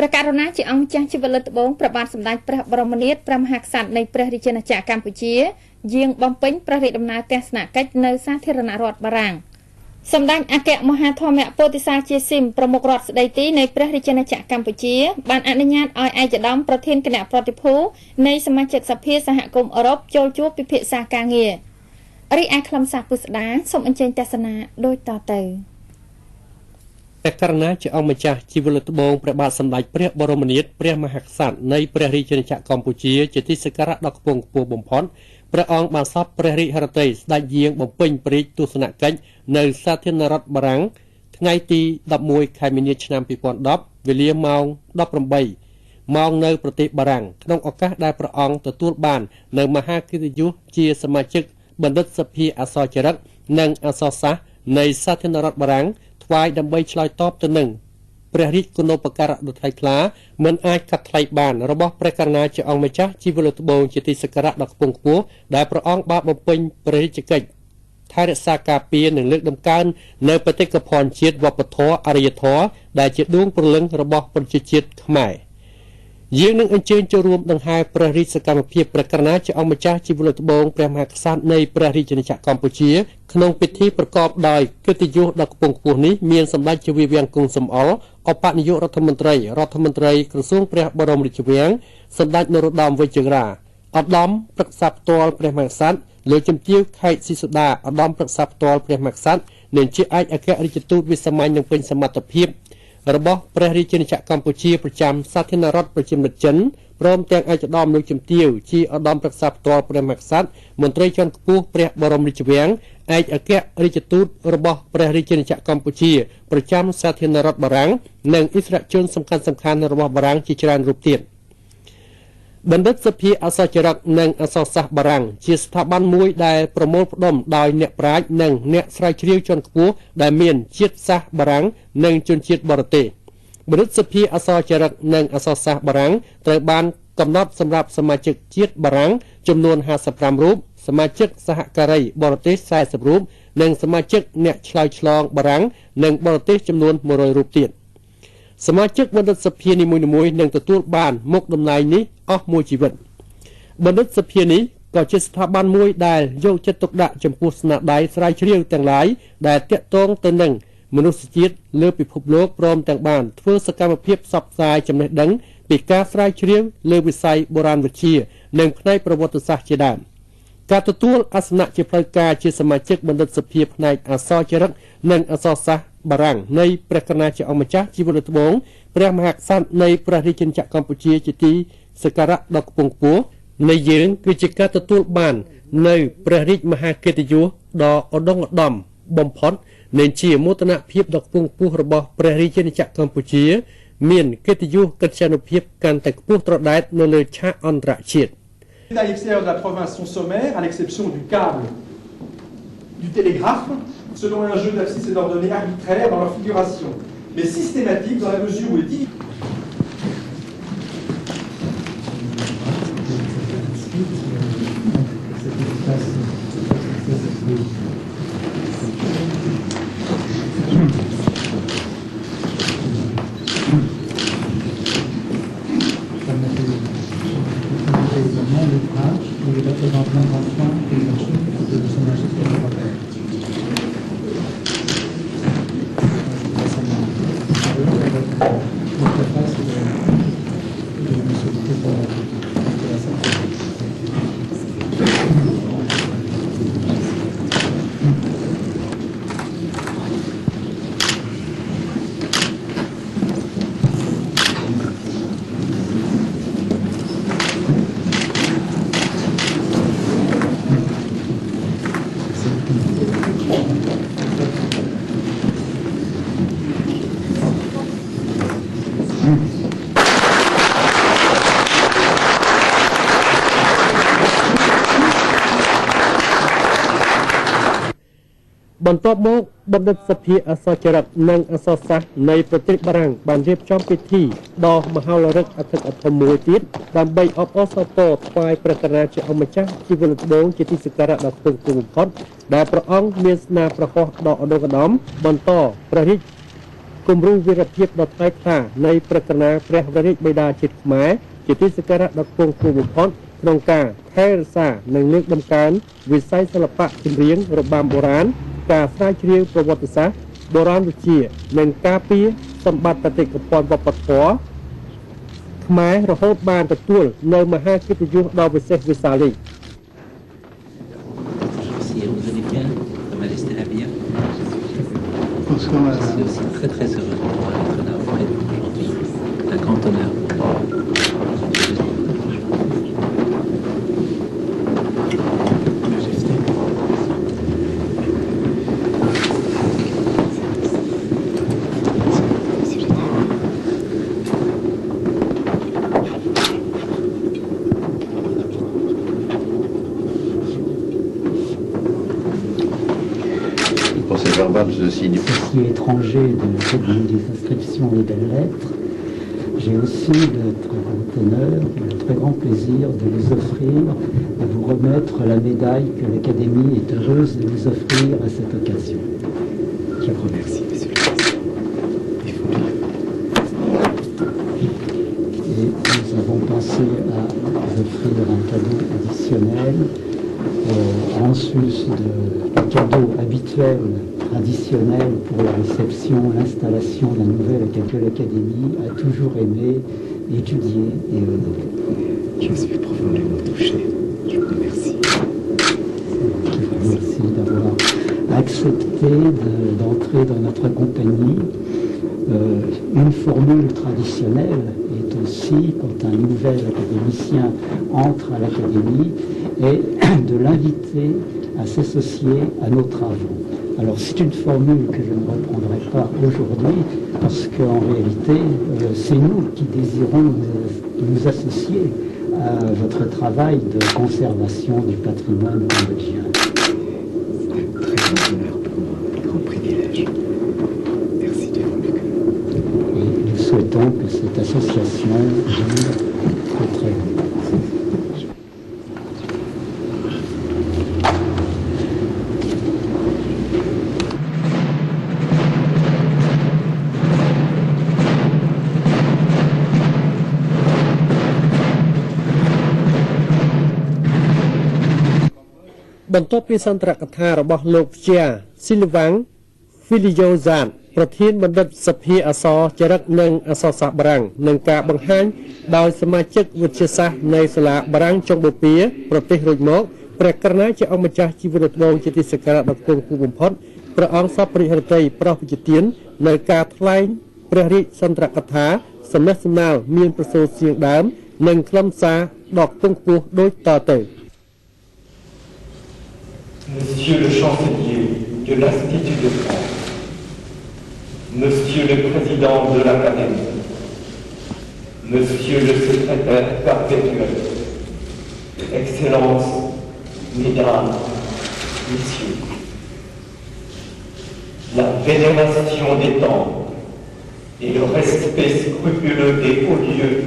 ប្រកាសណាជាអង្គចាស់ជីវលិតត្បូងព្រះបាទសម្ដេចព្រះបរមនាថព្រះមហាក្សត្រនៃព្រះរាជាណាចក្រកម្ពុជាយាងបំពេញព្រះរាជដំណើរទស្សនកិច្ចនៅសាធារណរដ្ឋបារាំងសម្ដេចអគ្គមហាធម្មពោធិសត្វជាស៊ីមប្រមុខរដ្ឋស្ដីទីនៃព្រះរាជាណាចក្រកម្ពុជាបានអនុញ្ញាតឲ្យឯកឧត្តមប្រធានគណៈប្រតិភូនៃសមាជិកសភាសហគមន៍អឺរ៉ុបចូលជួបពិភាក្សាការងាររីឯខ្លឹមសារពុស្ដាសូមអញ្ជើញទស្សនាដូចតទៅតែករណីជាអង្គម្ចាស់ជីវលិតត្បូងព្រះបាទសម្ដេចព្រះបរមនាថព្រះមហាក្សត្រនៃព្រះរាជាណាចក្រកម្ពុជាជាទីសក្ការៈដ៏ខ្ពង់ខ្ពស់បំផុតព្រះអង្គបានសពព្រះរាជហឫទ័យស្ដេចយាងបំពេញព្រះរាជទស្សនកិច្ចនៅសាធារណរដ្ឋបារាំងថ្ងៃទី11ខែមីនាឆ្នាំ2010វេលាម៉ោង18ម៉ោងនៅប្រទេសបារាំងក្នុងឱកាសដែលព្រះអង្គទទួលបាននៅមហាកិត្តិយសជាសមាជិកបណ្ឌិតសភាអក្សរចរិតនិងអក្សរសាស្ត្រនៃសាធារណរដ្ឋបារាំងថ្វាយដើម្បីឆ្លើយតបទៅនឹងព្រះរាជគុណូបការៈដ៏ថ្លៃថ្លាមិនអាចកាត់ថ្លៃបានរបស់ព្រះករុណាជាអង្គម្ចាស់ជីវលិតត្បូងជាទីសក្ការៈដ៏ខ្ពង់ខ្ពស់ដែលព្រះអង្គបានបំពេញព្រះរាជកិច្ចថែរក្សាការពារនិងលើកតម្កើងនៅបេតិកភណ្ឌជាតិវប្បធម៌អរិយធម៌ដែលជាដួងព្រលឹងរបស់ប្រជាជាតិខ្មែរយើងនឹងអញ្ជើញចូលរួមដង្ហែព្រះរាជសកម្មភាពព្រះករុណាជាអង្គម្ចាស់ជីវលិតត្បូងព្រះមហាក្សត្រនៃព្រះរាជាណាចក្រកម្ពុជាក្នុងពិធីប្រកបដោយកិត្តិយសដ៏ខ្ពង់ខ្ពស់នេះមានសម្ដេចជាវាំងគង់សំអល់ឧបនាយករដ្ឋមន្ត្រីក្រសួងព្រះបរមរាជវាំងសម្ដេចនរោត្តមវេជ្ជរាឧត្តមប្រឹក្សាផ្ទាល់ព្រះមហាក្សត្រលោកជំទាវខេត្តស៊ីសុដាឧត្តមប្រឹក្សាផ្ទាល់ព្រះមហាក្សត្រនិងជាឯកអគ្គរដ្ឋទូតវិសាមញ្ញនិងពេញសមត្ថភាពរបស់ព្រះរាជាណាចក្រកម្ពុជាប្រចាំសាធារណរដ្ឋប្រជាមានិតចិនព្រមទាំងឯកឧត្តមលោកជំទាវជាឧត្តមប្រឹក្សាផ្ទាល់ព្រះមហាក្សត្រមន្ត្រីជាន់ខ្ពស់ព្រះបរមរាជវាំងឯកអគ្គរដ្ឋទូតរបស់ព្រះរាជាណាចក្រកម្ពុជាប្រចាំសាធារណរដ្ឋបារាំងនិងអិសរាជជនសំខាន់ៗរបស់បារាំងជាច្រើនរូបទៀតបណ្ឌិតសភាអក្សរចរិតនិងអក្សរសាស្ត្របារាំងជាស្ថាប័នមួយដែលប្រមូលផ្ដុំដោយអ្នកប្រាជ្ញនិងអ្នកស្រាវជ្រាវជាន់ខ្ពស់ដែលមានជាតិសាសន៍បារាំងនិងជនជាតិបរទេសបណ្ឌិតសភាអក្សរចរិតនិងអក្សរសាស្ត្របារាំងត្រូវបានកំណត់សម្រាប់សមាជិកជាតិបារាំងចំនួន55រូបសមាជិកសហការីបរទេស40រូបនិងសមាជិកអ្នកឆ្លើយឆ្លងបារាំងនិងបរទេសចំនួន100រូបទៀតសមាជិកបណ្ឌិតសភានីមួយៗនឹងទទួលបានមុខតំណែងនេះអស់មួយជីវិតបណ្ឌិតសភានេះក៏ជាស្ថាប័នមួយដែលយកចិត្តទុកដាក់ចំពោះស្នាដៃស្រាវជ្រាវទាំងឡាយដែលទាក់ទងទៅនឹងមនុស្សជាតិលើពិភពលោកព្រមទាំងបានធ្វើសកម្មភាពផ្សព្វផ្សាយចំណេះដឹងពីការស្រាវជ្រាវលើវិស័យបុរាណវិទ្យានិងផ្នែកប្រវត្តិសាស្ត្រជាដើមការទទួលអាសនៈជាផ្លូវការជាសមាជិកបណ្ឌិតសភាផ្នែកអក្សរចរិតនិងអក្សរសាស្ត្របារាំងនៃព្រះករុណាជាអង្គម្ចាស់ជីវលិតត្បូងព្រះមហាក្សត្រនៃព្រះរាជាណាចក្រកម្ពុជាជាទីសក្ការៈដ៏ខ្ពង់ខ្ពស់នៃយើងគឺជាការទទួលបាននៅព្រះរាជមហាកិត្តិយសដ៏ឧត្តមឧត្តមបំផុតនិងជាមោទនភាពដ៏ខ្ពង់ខ្ពស់របស់ព្រះរាជាណាចក្រកម្ពុជាមានកិត្តិយសកិត្យានុភាពកាន់តែខ្ពស់ត្រដែតនៅលើឆាកអន្តរជាតិ À l'extérieur de la province sont sommaires, à l'exception du câble du télégraphe, selon un jeu d'abscisse et d'ordonnées arbitraires dans leur figuration, mais systématique dans la mesure où est dit.បន្ទាប់មកបណ្ឌិតសភាអក្សរចរិតនិងអក្សរសាស្ត្រនៃប្រទេសបារាំងបានរៀបចំពិធីដ៏មហោឡារិកអធិកអធមមួយទៀតដើម្បីអបអរសាទរថ្វាយព្រះករុណាជាអង្គម្ចាស់ជីវលិតត្បូងជាទីសក្ការៈដ៏ខ្ពង់ខ្ពស់បំផុតដែលព្រះអង្គមានស្នាប្រហោះដ៏ឧត្តមឧត្តមបន្តព្រះរាជ គំរូវីរភាពដ៏ថ្លៃថ្លានៃព្រះករុណាព្រះរាជបិតាជាតិខ្មែរជាទីសក្ការៈដ៏ខ្ពង់ខ្ពស់បំផុតក្នុងការថែរក្សានិងលើកតម្កើងវិស័យសិល្បៈចម្រៀងរបាំបុរាណការស្រាវជ្រាវប្រវត្តិសាស្ត្របុរាណវិទ្យានិងការពារសម្បត្តិបេតិកភណ្ឌវប្បធម៌ខ្មែររហូតបានទទួលនៅមហាកិត្តិយសដ៏វិសេសវិសាលនេះ Si vous allez bien, ça m'a laissé la bien. Je suis aussi très très heureux de pouvoir être là auprès de vous aujourd'hui. C'est un grand honneur pour moi. Je suis étranger des inscriptions et des lettres. J'ai aussi le très grand honneur, le très grand plaisir de vous offrir, de vous remettre la médaille que l'Académie est heureuse de vous offrir à cette occasion. Je vous remercie, Monsieur le Président. Et nous avons pensé à vous offrir un cadeau additionnel en sus du cadeau habituel traditionnel pour la réception, l'installation d'un nouvel que l'Académie a toujours aimé, étudier et honorer. Je suis profondément touché. Je vous remercie. Je vous remercie d'avoir accepté d'entrer dans notre compagnie. Une formule traditionnelle est aussi, quand un nouvel académicien entre à l'Académie, est de l'inviter à s'associer à nos travaux. Alors c'est une formule que je ne reprendrai pas aujourd'hui parce qu'en réalité c'est nous qui désirons nous associer à votre travail de conservation du patrimoine cambodgien. C'est un très grand honneur pour moi, un grand privilège. Merci de vous accueillir. Et nous souhaitons que cette association dure très très longtemps.បន្ទាប់ពីសន្ទរកថារបស់លោកជាស៊ីលវាំងហ្វីលីយ៉ូហ្សាតប្រធានបណ្ឌិតសភាអក្សរចរិតនិងអក្សរសាស្ត្របារាំងនឹងការបង្ហាញដោយសមាជិកវិទ្យាសាស្ត្រនៃសាលាបារាំងចុងបូព៌ាប្រទេសរួចមកព្រះករុណាជាអង្គម្ចាស់ជីវិតដងជាទីសក្ការៈដ៏ខ្ពង់ខ្ពស់បំផុតព្រះអង្គសពរិទ្ធិប្រោះវិជ្ជទាននៅការថ្លែងព្រះរាជសន្ទរកថាសំណេះសំណាលមានប្រសូតសៀងដើមនិងខ្លឹមសារដ៏ខ្ពង់ខ្ពស់ដូចតទៅ Monsieur le chancelier de l'Institut de France, Monsieur le président de l'Académie, Monsieur le secrétaire perpétuel, Excellences, Mesdames, Messieurs, la vénération des temples et le respect scrupuleux des hauts lieux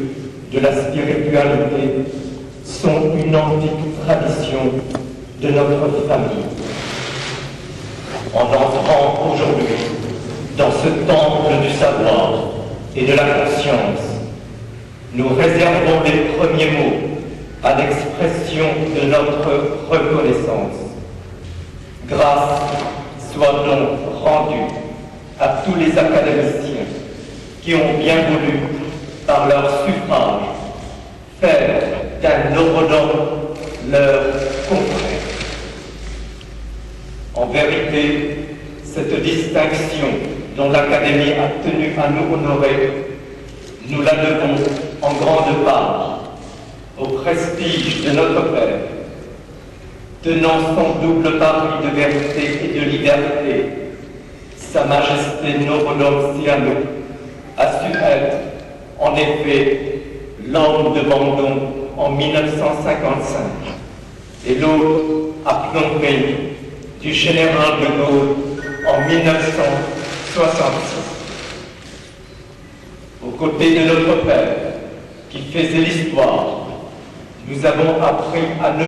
de la spiritualité sont une antique tradition de notre famille. En entrant aujourd'hui dans ce temple du savoir et de la conscience, nous réservons les premiers mots à l'expression de notre reconnaissance. Grâce soit donc rendue à tous les académiciens qui ont bien voulu, par leur suffrage, faire d'un neurodome leur confrère. En vérité, cette distinction dont l'Académie a tenu à nous honorer, nous la devons en grande part au prestige de notre Père, tenant son double pari de vérité et de liberté. Sa Majesté Norodom Sihanouk a su être, en effet, l'homme de Bandung en 1955 et l'autre à Phnom Penh du général de Gaulle en 1966. Aux côtés de notre Père, qui faisait l'histoire, nous avons appris à ne